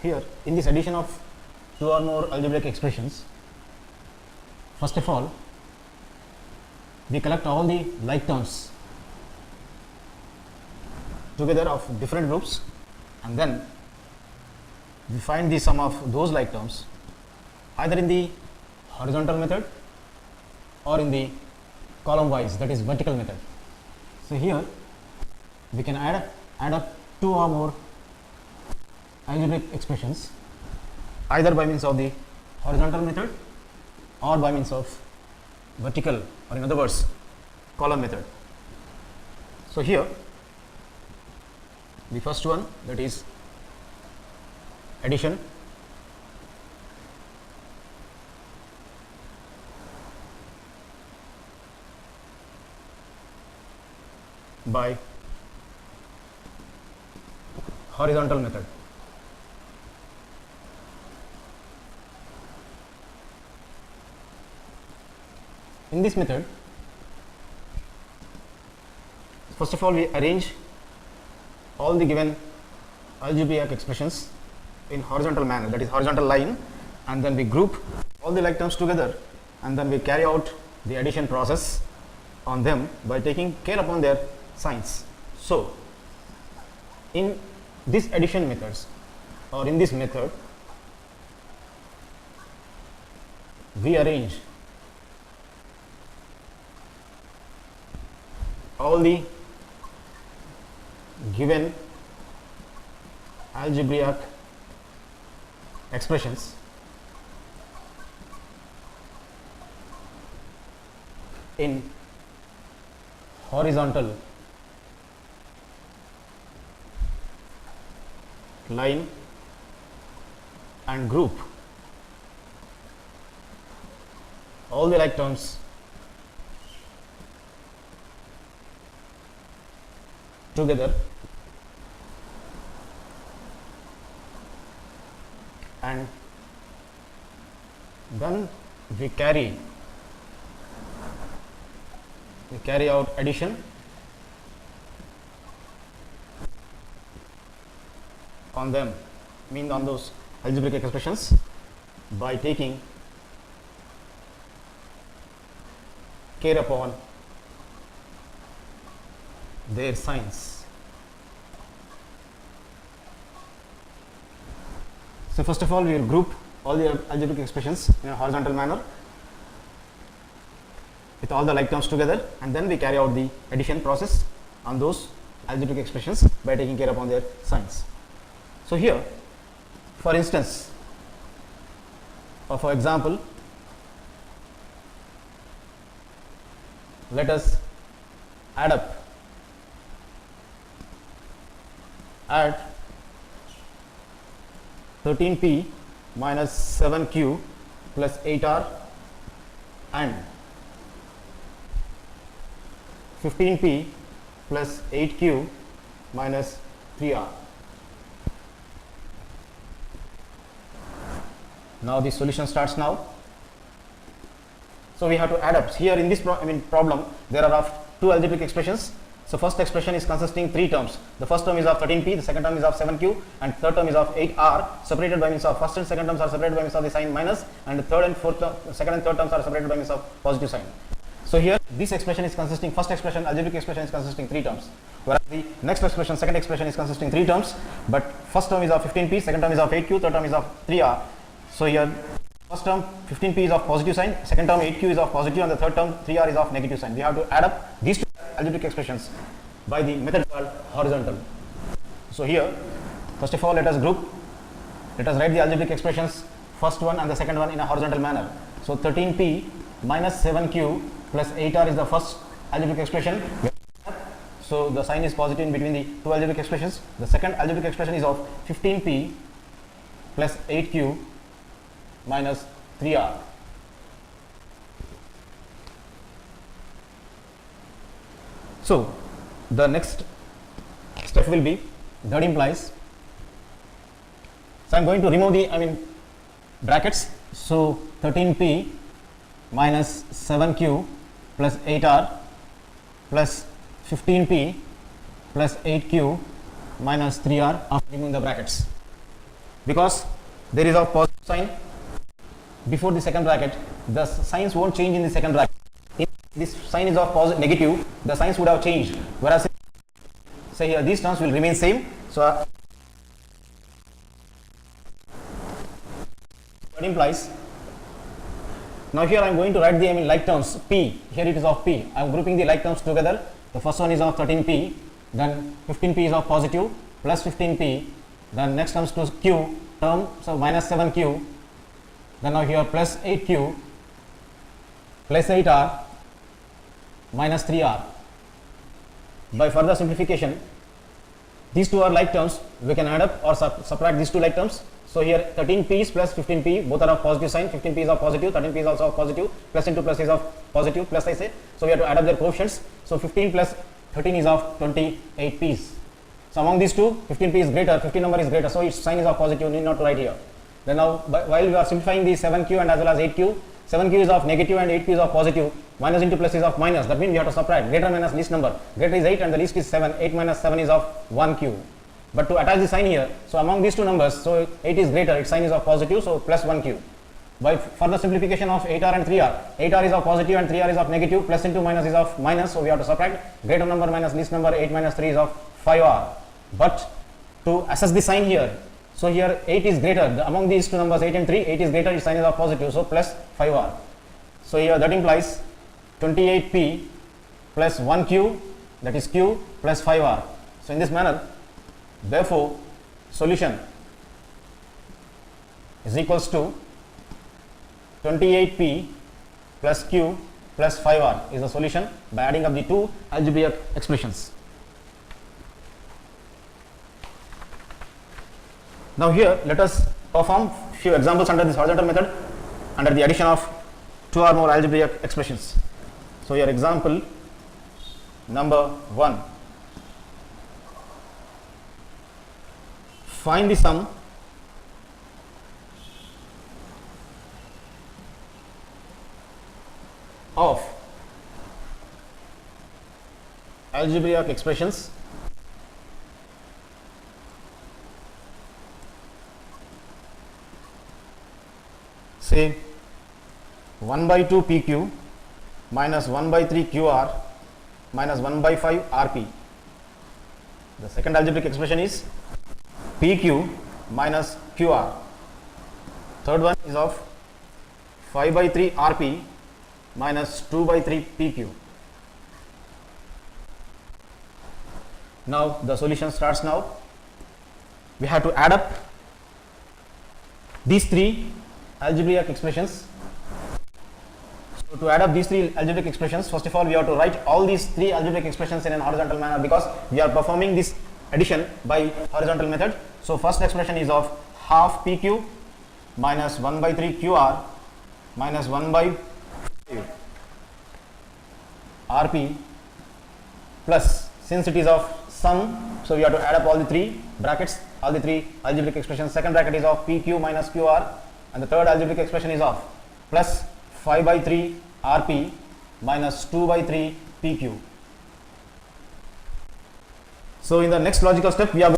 Here in this addition of two or more algebraic expressions, first of all we collect all the like terms together of different groups, and then we find the sum of those like terms either in the horizontal method or in the column wise, that is vertical method. So here we can add up two or more algebraic expressions either by means of the horizontal method or by means of vertical, or in other words column method. So here the first one, that is addition by horizontal method. In this method, first of all we arrange all the given algebraic expressions in horizontal manner, that is horizontal line, and then we group all the like terms together, and then we carry out the addition process on them by taking care upon their signs. So in this addition methods, or in this method, we arrange all the given algebraic expressions in horizontal line and group all the like terms together, and then we carry out addition on them, mean on those algebraic expressions, by taking care upon their signs. So first of all we will group all the algebraic expressions in a horizontal manner with all the like terms together, and then we carry out the addition process on those algebraic expressions by taking care upon their signs. So here, for instance, or for example, let us add 13p minus 7q plus 8r and 15p plus 8q minus 3r. Now the solution starts now. So we have to add up. Here in this problem there are of two algebraic expressions. So first expression is consisting three terms. The first term is of 13p, the second term is of 7q, and third term is of 8r, separated by means of first and second terms are separated by means of the sign minus, and the second and third terms are separated by means of positive sign. So here this expression is consisting, first expression, algebraic expression, is consisting three terms, whereas the next expression, second expression, is consisting three terms, but first term is of 15p, second term is of 8q, third term is of 3r. So here first term 15p is of positive sign, second term 8q is of positive, and the third term 3r is of negative sign. We have to add up these two algebraic expressions by the method called horizontal. So here first of all let us write the algebraic expressions, first one and the second one, in a horizontal manner. So 13p minus 7q plus 8r is the first algebraic expression. So the sign is positive in between the two algebraic expressions. The second algebraic expression is of 15p plus 8q minus 3r. So the next step will be, that implies, so I am going to remove the brackets. So 13p minus 7q plus 8r plus 15p plus 8q minus 3r after removing the brackets. because there is a positive sign before the second bracket, the signs won't change in the second bracket. If this sign is of positive negative, the signs would have changed, whereas say here these terms will remain same. So what implies, now here I am going to write the like terms p, here it is of p, I am grouping the like terms together. The first one is of 13p, then 15p is of positive, plus 15p, then next comes to q term, so minus 7q, then now here plus 8q, plus 8r, minus 3r. By further simplification, these two are like terms, we can add up or subtract these two like terms. So here 13p is plus 15p, both are of positive sign, 15p is of positive, 13p is also of positive, plus into plus is of positive, plus I say. So we have to add up their coefficients. So 15 plus 13 is of 28 p's. So among these two, 15p is greater, 15 number is greater, so its sign is of positive, need not to write here. Then now while we are simplifying the 7q and as well as 8q, 7q is of negative and 8q is of positive, minus into plus is of minus, that means we have to subtract greater minus least number, greater is 8 and the least is 7, 8 minus 7 is of 1q. But to attach the sign here, so among these two numbers, so 8 is greater, its sign is of positive, so plus 1q. By further simplification of 8r and 3r, 8r is of positive and 3r is of negative, plus into minus is of minus, so we have to subtract greater number minus least number, 8 minus 3 is of 5r. But to assess the sign here, so here 8 is greater, among these two numbers 8 and 3, 8 is greater, its sign is of positive, so plus 5r. So here that implies 28p plus 1q, that is q, plus 5r. So in this manner, therefore solution is equals to 28p plus q plus 5r is the solution by adding up the two algebraic expressions. Now here let us perform few examples under this horizontal method under the addition of two or more algebraic expressions. So here example number 1. Find the sum of algebraic expressions say 1 by 2 pq minus 1 by 3 qr minus 1 by 5 rp. The second algebraic expression is pq minus qr. Third one is of 5 by 3 rp minus 2 by 3 pq. Now the solution starts now. We have to add up these three algebraic expressions. So to add up these three algebraic expressions, first of all we have to write all these three algebraic expressions in an horizontal manner because we are performing this addition by horizontal method. So first expression is of half pq minus 1 by 3 qr minus 1 by 5 rp plus, since it is of sum, so we have to add up all the three brackets, all the three algebraic expressions. Second bracket is of pq minus qr and the third algebraic expression is of plus 5 by 3 rp minus 2 by 3 pq. So in the next logical step we are going,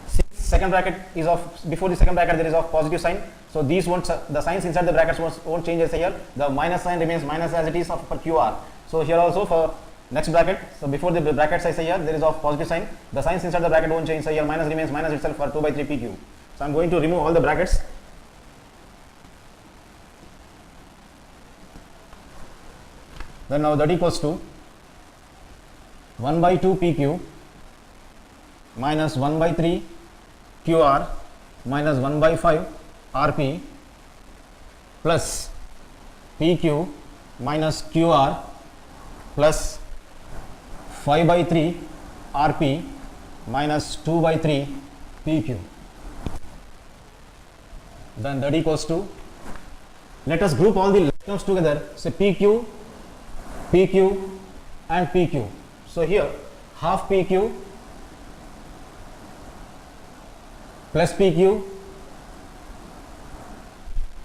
since second bracket is of, before the second bracket there is of positive sign, so these won't, the signs inside the brackets won't change as here, the minus sign remains minus as it is for qr. So here also for next bracket, so before the brackets I say here there is of positive sign, the signs inside the bracket won't change, so here minus remains minus itself for 2 by 3 pq. So I am going to remove all the brackets. Then now that equals to 1 by 2 pq minus 1 by 3 qr minus 1 by 5 rp plus pq minus qr plus 5 by 3 rp minus 2 by 3 pq. Then that equals to, let us group all the like terms together, say pq, pq and pq. So here half pq plus pq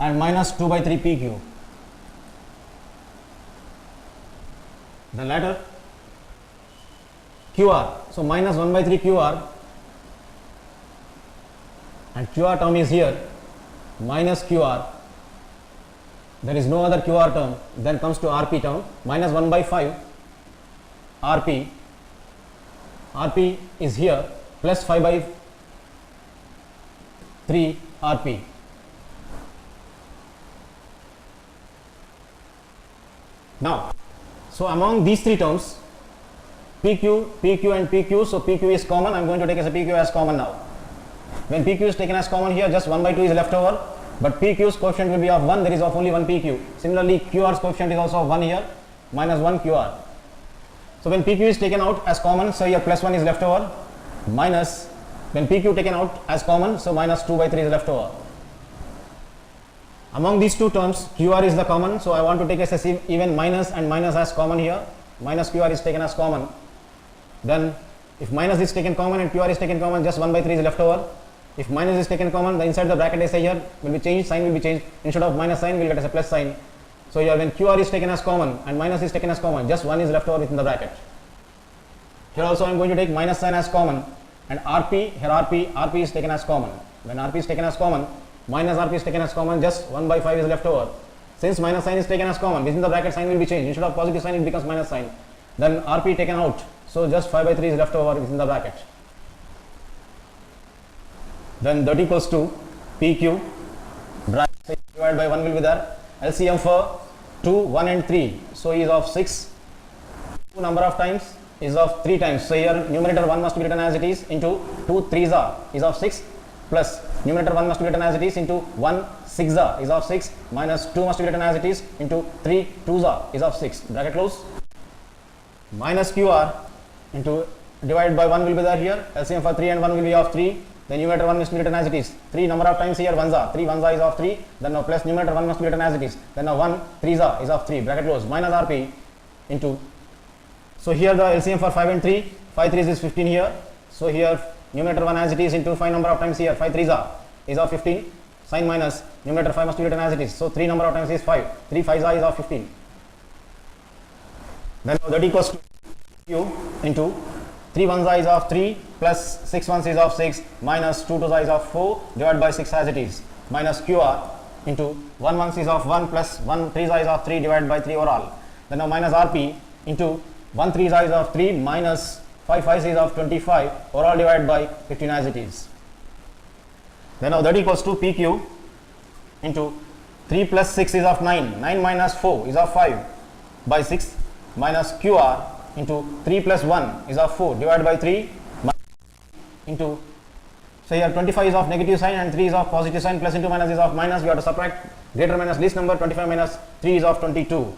and minus 2 by 3 pq. The latter qr, so minus 1 by 3 qr and QR term is here minus QR, there is no other QR term, then comes to RP term minus 1 by 5 RP, RP is here plus 5 by 3 RP. Now, so among these three terms, PQ, PQ and PQ, so PQ is common, I am going to take as a PQ as common now. When PQ is taken as common here, just 1 by 2 is left over, but PQ's coefficient will be of 1, there is of only 1 PQ. Similarly, QR's coefficient is also of 1 here, minus 1 QR. So when PQ is taken out as common, so here plus 1 is left over, minus, when PQ taken out as common, so minus 2 by 3 is left over. Among these two terms, QR is the common, so I want to take as even minus and minus as common here, minus QR is taken as common. Then if minus is taken common and QR is taken common, just 1 by 3 is left over. If minus is taken common, the inside the bracket I say here will be changed, sign will be changed, instead of minus sign we will get as a plus sign. So here when QR is taken as common and minus is taken as common, just 1 is left over within the bracket. Here also I am going to take minus sign as common, and RP, here RP is taken as common. When RP is taken as common, minus RP is taken as common, just 1 by 5 is left over. Since minus sign is taken as common, within the bracket sign will be changed, instead of positive sign it becomes minus sign. Then RP taken out, so just 5 by 3 is left over within the bracket. Then that equals to PQ, bracket divided by 1 will be there. LCM for 2, 1 and 3, so is of 6. 2 number of times is of 3 times. So here numerator 1 must be written as it is into 2 3s are is of 6, plus numerator 1 must be written as it is into 1 6 are is of 6, minus 2 must be written as it is into 3 2s are is of 6. Bracket close. Minus QR into divided by 1 will be there here. LCM for 3 and 1 will be of 3. The numerator 1 must be written as it is. 3 number of times here 1s are. 3 1s are is of 3. Then now plus numerator 1 must be written as it is. Then now 1 3s are is of 3. Bracket close. Minus RP into. So here the LCM for 5 and 3. 5 3s is 15 here. So here numerator 1 as it is into 5 number of times here. 5 3s are is of 15. Sign minus numerator 5 must be written as it is. So 3 number of times is 5. 3 5s are is of 15. Then now that equals to Q into 3 1s is of 3 plus 6 1s is of 6 minus 2 2s is of 4 divided by 6 as it is, minus QR into 1 1s is of 1 plus 1 3s is of 3 divided by 3 overall. Then now minus RP into 1 3s is of 3 minus 5 5s is of 25 overall divided by 15 as it is. Then now that equals to PQ into 3 plus 6 is of 9, 9 minus 4 is of 5 by 6 minus QR into 3 plus 1 is of 4 divided by 3 into, so here 25 is of negative sign and 3 is of positive sign, plus into minus is of minus, we have to subtract greater minus least number. 25 minus 3 is of 22.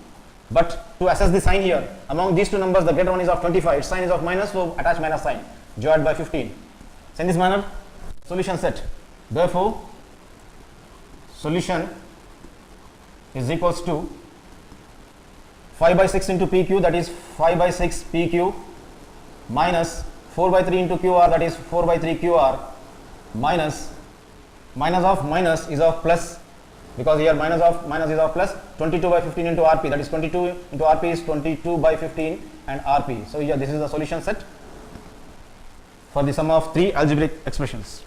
But to assess the sign here, among these two numbers the greater one is of 25, its sign is of minus, so attach minus sign, divided by 15. So in this manner solution set. Therefore solution is equals to 5 by 6 into PQ, that is 5 by 6 PQ, minus 4 by 3 into QR, that is 4 by 3 QR, minus of minus is of plus, because here minus is of plus, 22 by 15 into RP, that is 22 into RP is 22 by 15 and RP. So here this is the solution set for the sum of 3 algebraic expressions.